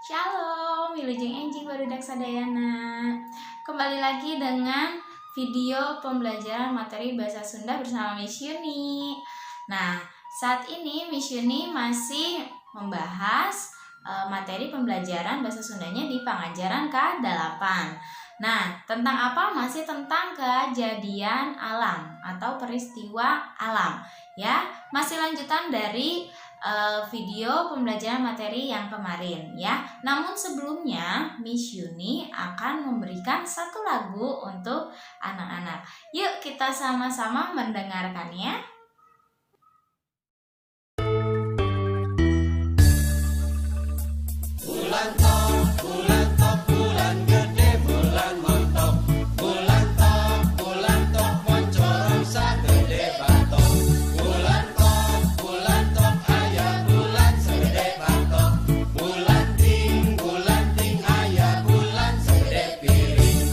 Shalom, Wilujeng Enjing Barudak Sadayana. Kembali lagi dengan video pembelajaran materi bahasa Sunda bersama Miss Yuni. Nah, saat ini Miss Yuni masih membahas materi pembelajaran bahasa Sundanya di pengajaran K8. Nah, tentang apa? Masih tentang kejadian alam atau peristiwa alam. Ya, masih lanjutan dari video pembelajaran materi yang kemarin ya. Namun sebelumnya Miss Yuni akan memberikan satu lagu untuk anak-anak. Yuk kita sama-sama mendengarkannya. Bulan tok, bulan tok, bulan gede, bulan montok. Bulan tok, moncorong sagede batok. Bulan tok, ayah bulan segede batok. Bulan ting, ayah bulan segede piring.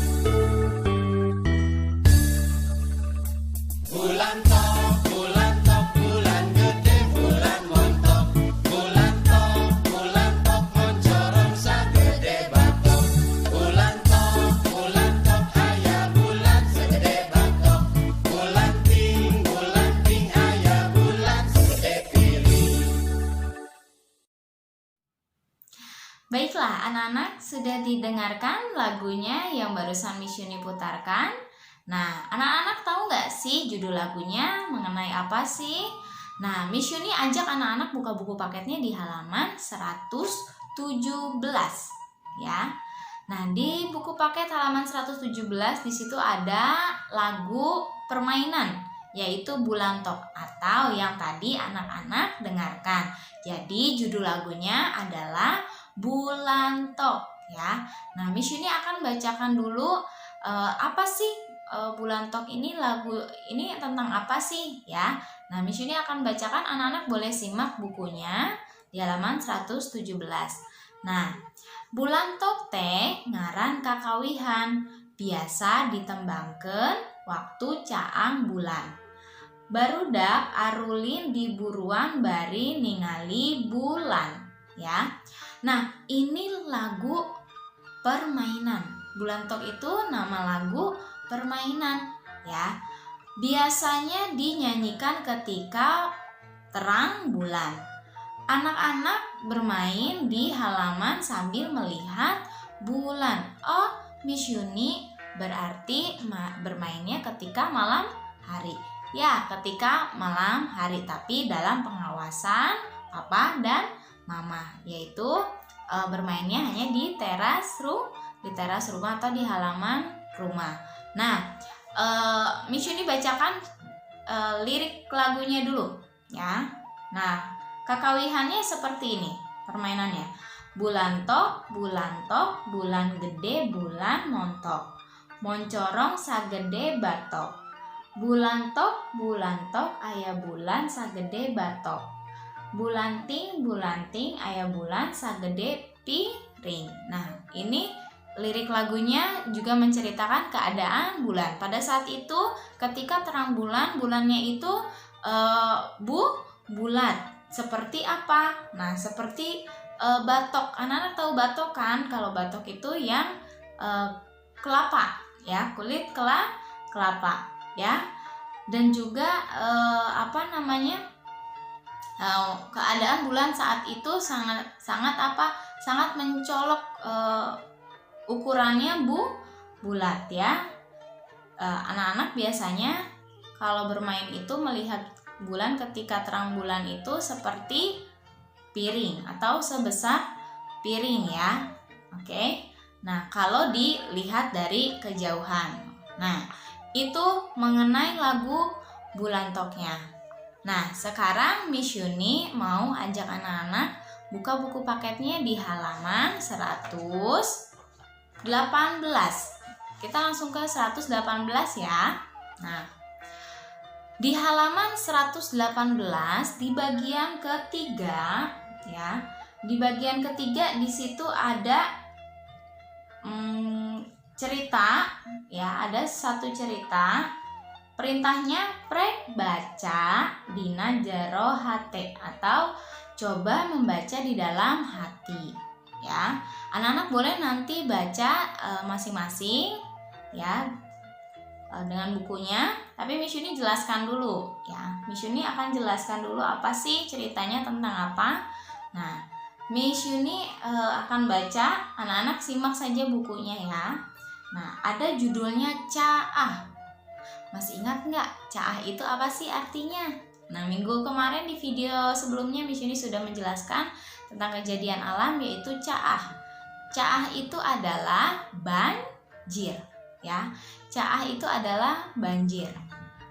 Bulan tok, bulan gede, bulan montok. Bulan tok, moncorong sagede batok. Bulan tok, ayah bulan segede batok. Bulan ting, ayah bulan segede piring. Baiklah anak-anak, sudah didengarkan lagunya yang barusan Miss Yuni putarkan. Nah, anak-anak tahu nggak sih judul lagunya mengenai apa sih? Nah, Miss Yuni ajak anak-anak buka buku paketnya di halaman 117 ya. Nah, di buku paket halaman 117 di situ ada lagu permainan yaitu Bulan Tok atau yang tadi anak-anak dengarkan. Jadi judul lagunya adalah Bulan Tok ya. Nah, Miss Yuni akan bacakan dulu apa sih Bulan Tok ini, lagu ini tentang apa sih ya. Nah, Miss Yuni akan bacakan, anak-anak boleh simak bukunya di halaman 117. Nah, Bulan Tok teh ngaran kakawihan, biasa ditembangkeun waktu caang bulan. Barudak arulin di buruan bari ningali bulan ya. Nah, ini lagu permainan. Bulan Tok itu nama lagu permainan ya. Biasanya dinyanyikan ketika terang bulan. Anak-anak bermain di halaman sambil melihat bulan. Oh, Miss Yuni berarti bermainnya ketika malam hari. Ya, ketika malam hari, tapi dalam pengawasan Papa dan Mama, yaitu bermainnya hanya di teras rumah atau di halaman rumah. Nah, Miss Yuni bacakan lirik lagunya dulu ya. Nah, kakawihannya seperti ini permainannya. Bulan tok, bulan gede, bulan montok. Moncorong sagede batok. Bulan tok, aya bulan sagede batok. Bulan ting, aya bulan sagede piring. Nah, ini lirik lagunya juga menceritakan keadaan bulan. Pada saat itu ketika terang bulan, bulannya itu bulat. Seperti apa? Nah, seperti batok. Anak-anak tahu batok kan? Kalau batok itu yang kelapa ya, kulit kelapa ya. Dan juga keadaan bulan saat itu sangat mencolok, ukurannya bulat ya. Anak-anak biasanya kalau bermain itu melihat bulan ketika terang bulan itu seperti piring atau sebesar piring ya. Oke. Nah, kalau dilihat dari kejauhan. Nah, itu mengenai lagu Bulan Toknya. Nah, sekarang Miss Yuni mau ajak anak-anak buka buku paketnya di halaman 118. Kita langsung ke 118 ya. Nah, di halaman 118 di bagian ketiga ya. Di bagian ketiga di situ ada cerita ya, ada satu cerita. Perintahnya prek baca dina jero hate atau coba membaca di dalam hati. ya. Anak-anak boleh nanti baca masing-masing ya dengan bukunya, tapi Miss Yuni jelaskan dulu ya. Miss Yuni akan jelaskan dulu apa sih ceritanya, tentang apa. Nah, Miss Yuni akan baca, anak-anak simak saja bukunya ya. Nah, ada judulnya Caah. Masih ingat nggak caah itu apa sih artinya? Nah, minggu kemarin di video sebelumnya Miss Yuni sudah menjelaskan tentang kejadian alam, yaitu caah. Caah itu adalah banjir ya. Caah itu adalah banjir.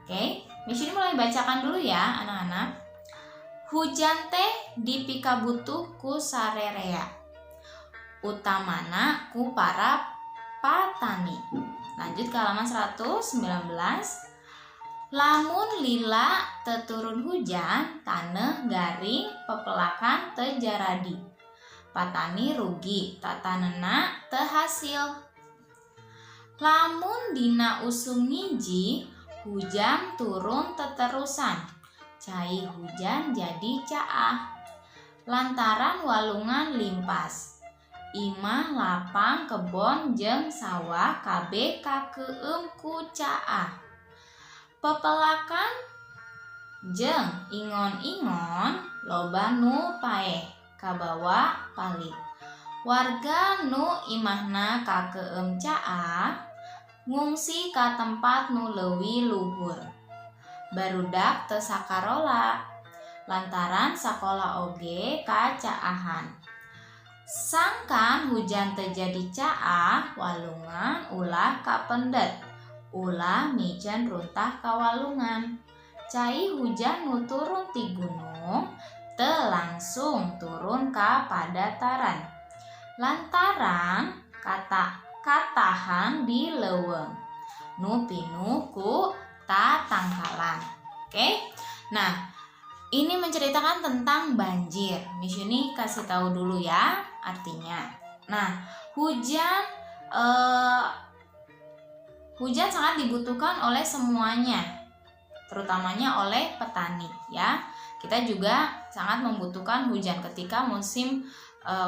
Oke, Miss Yuni mulai bacakan dulu ya anak-anak. Hujan teh dipikabutuh ku sarerea, utamana ku para patani. Lanjut ke halaman 119. Lamun lila teturun hujan, tanah garing pepelakan tejaradi. Patani rugi, tatanena tehasil. Lamun dina usum ngiji, hujan turun teterusan. Cai hujan jadi caah. Lantaran walungan limpas. Imah lapang kebon jeung sawah kabeh kakeueum ku caah. Pepelakan jeung ingon-ingon loba nu paeh kabawa palit. Warga nu imahna kakeueum caah ngungsi ka tempat nu leuwih luhur. Barudak teu sakarola lantaran sakola oge ka caahan. Sangkan hujan terjadi caah, walungan ulah kapendet, ulah mijan runtah ka walungan. Cai hujan nu turun ti gunung, teu langsung turun ka padataran. Lantaran katahan di leuweung, nu pinuh ku tatangkalan. Oke? Nah, ini menceritakan tentang banjir. Miss Yuni kasih tahu dulu ya artinya. Nah, hujan sangat dibutuhkan oleh semuanya, terutamanya oleh petani ya. Kita juga sangat membutuhkan hujan ketika musim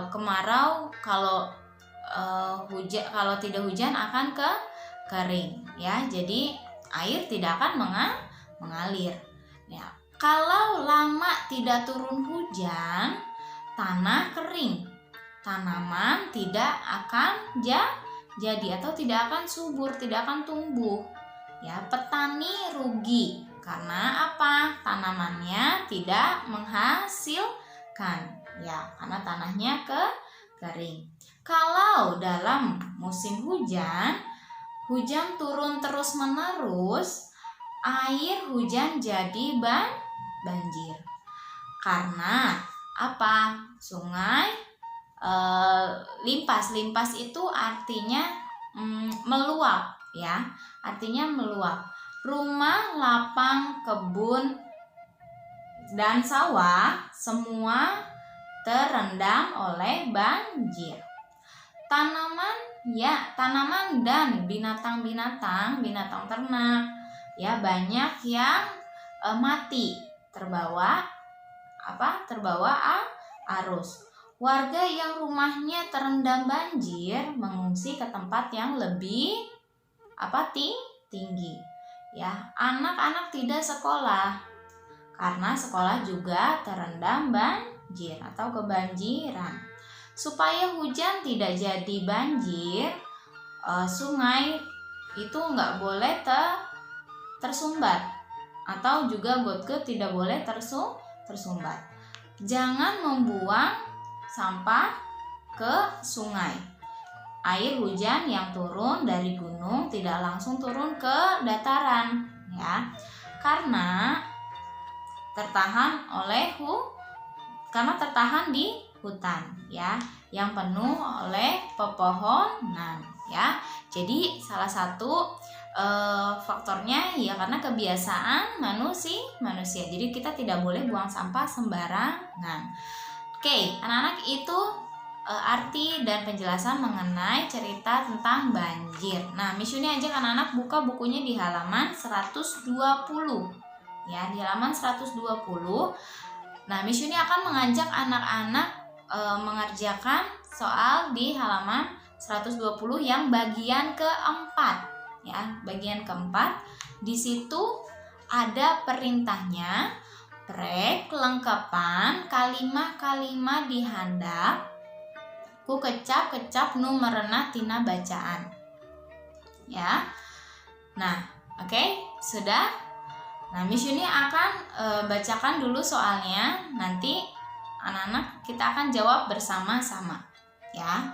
kemarau. Kalau tidak hujan akan kering ya. Jadi air tidak akan mengalir. Ya. Kalau lama tidak turun hujan, tanah kering. Tanaman tidak akan jadi atau tidak akan subur, tidak akan tumbuh. Ya, petani rugi karena apa? Tanamannya tidak menghasilkan. Ya, karena tanahnya kering. Kalau dalam musim hujan turun terus-menerus, air hujan jadi banjir. Karena apa? Sungai limpas itu artinya meluap ya, artinya meluap. Rumah, lapang, kebun dan sawah semua terendam oleh banjir. Tanaman dan binatang ternak ya banyak yang mati terbawa arus. Warga yang rumahnya terendam banjir mengungsi ke tempat yang lebih tinggi. Ya, anak-anak tidak sekolah karena sekolah juga terendam banjir atau kebanjiran. Supaya hujan tidak jadi banjir, sungai itu nggak boleh tersumbat atau juga got tidak boleh tersumbat. Jangan membuang sampah ke sungai. Air hujan yang turun dari gunung tidak langsung turun ke dataran ya. Karena tertahan di hutan ya, yang penuh oleh pepohonan ya. Jadi salah satu faktornya ya karena kebiasaan manusia. Jadi kita tidak boleh buang sampah sembarangan. Oke, anak-anak itu arti dan penjelasan mengenai cerita tentang banjir. Nah, Miss Yuni ajak anak-anak buka bukunya di halaman 120. Ya, di halaman 120. Nah, Miss Yuni akan mengajak anak-anak mengerjakan soal di halaman 120 yang bagian keempat. Ya, bagian keempat. Di situ ada perintahnya, prek kelengkapan kalimat-kalimat di handap ku kecap-kecap nu merenah tina bacaan. Ya. Nah, oke, sudah. Nah, Miss Yuni akan bacakan dulu soalnya. Nanti anak-anak kita akan jawab bersama-sama. Ya.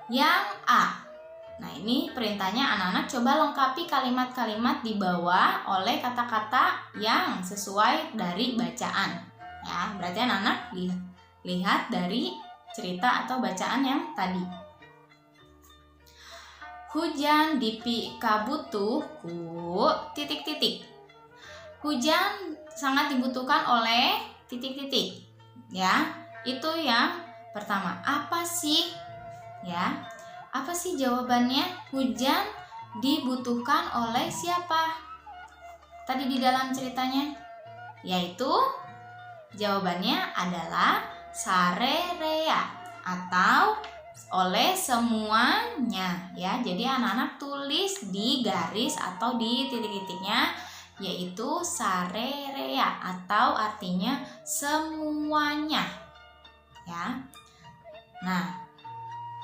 Yang A. Nah, ini perintahnya anak-anak coba lengkapi kalimat-kalimat di bawah oleh kata-kata yang sesuai dari bacaan. Ya, berarti anak-anak lihat dari cerita atau bacaan yang tadi. Hujan kabutuhku titik-titik. Hujan sangat dibutuhkan oleh titik-titik. Ya, itu yang pertama. Apa sih? Ya. Apa sih jawabannya? Hujan dibutuhkan oleh siapa? Tadi di dalam ceritanya, yaitu jawabannya adalah sarerea atau oleh semuanya, ya. Jadi anak-anak tulis di garis atau di titik-titiknya, yaitu sarerea atau artinya semuanya, ya. Nah,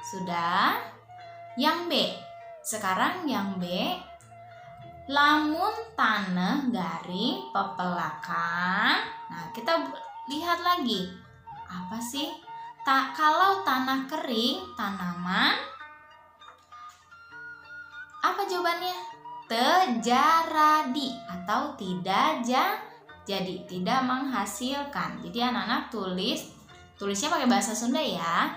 sudah. Yang B. Sekarang yang B. Lamun tanah garing pepelakan. Nah, kita lihat lagi. Apa sih? Kalau tanah kering, tanaman. Apa jawabannya? Tejaradi atau tidak jadi, tidak menghasilkan. Jadi anak-anak tulisnya pakai bahasa Sunda ya.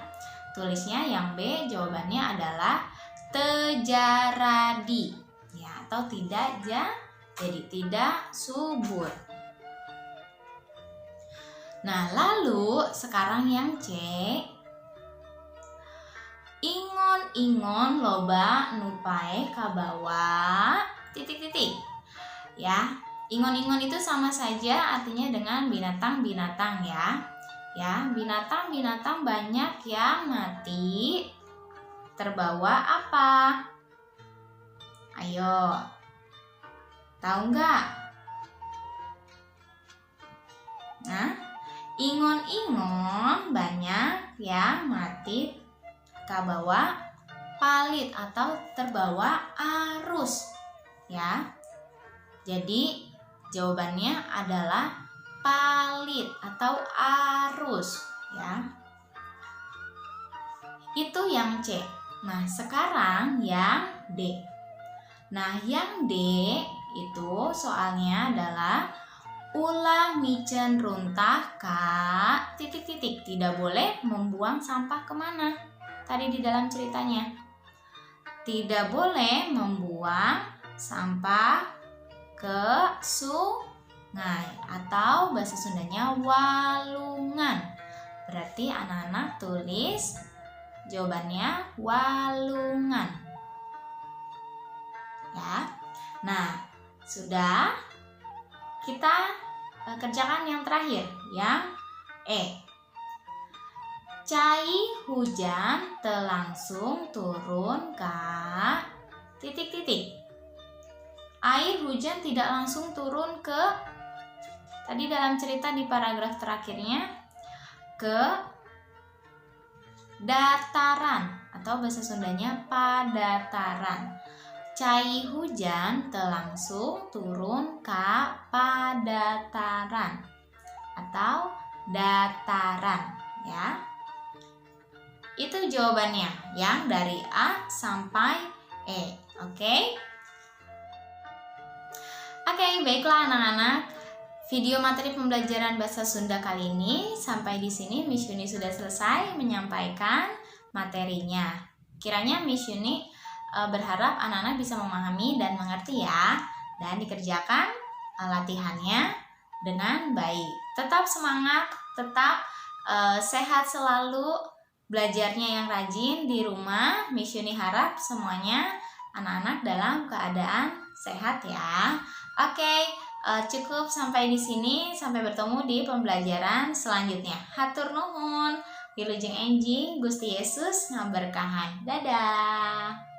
Tulisnya yang B, jawabannya adalah tejaradi, ya, atau tidak jadi, tidak subur. Nah, lalu sekarang yang C. Ingon-ingon loba nupae kabawa titik-titik. Ya, ingon-ingon itu sama saja artinya dengan binatang-binatang ya. Ya, binatang-binatang banyak yang mati terbawa apa? Ayo, tahu nggak? Nah, ingon-ingon banyak yang mati kabawa palit atau terbawa arus, ya. Jadi jawabannya adalah palit atau arus, ya. Itu yang C. Nah, sekarang yang D. Nah, yang D itu soalnya adalah ulah micen runtah ka titik-titik. Tidak boleh membuang sampah kemana? Tadi di dalam ceritanya. Tidak boleh membuang sampah ke sungai atau bahasa Sundanya walungan. Berarti anak-anak tulis jawabannya walungan. Ya. Nah, sudah. Kita kerjakan yang terakhir, yang E. Cai hujan telangsung turun ke titik-titik. Air hujan tidak langsung turun ke, tadi dalam cerita di paragraf terakhirnya, ke dataran atau bahasa Sundanya padataran. Cai hujan telangsung turun ke padataran atau dataran, ya. Itu jawabannya yang dari A sampai E. Oke? Oke, baiklah anak-anak. Video materi pembelajaran bahasa Sunda kali ini sampai di sini Miss Yuni sudah selesai menyampaikan materinya. Kiranya Miss Yuni berharap anak-anak bisa memahami dan mengerti ya, dan dikerjakan latihannya dengan baik. Tetap semangat, tetap sehat selalu, belajarnya yang rajin di rumah. Miss Yuni harap semuanya anak-anak dalam keadaan sehat ya. Oke, Cukup sampai di sini, sampai bertemu di pembelajaran selanjutnya. Hatur nuhun. Wilujeng enjing Gusti Yesus ngaberkahan. Dadah.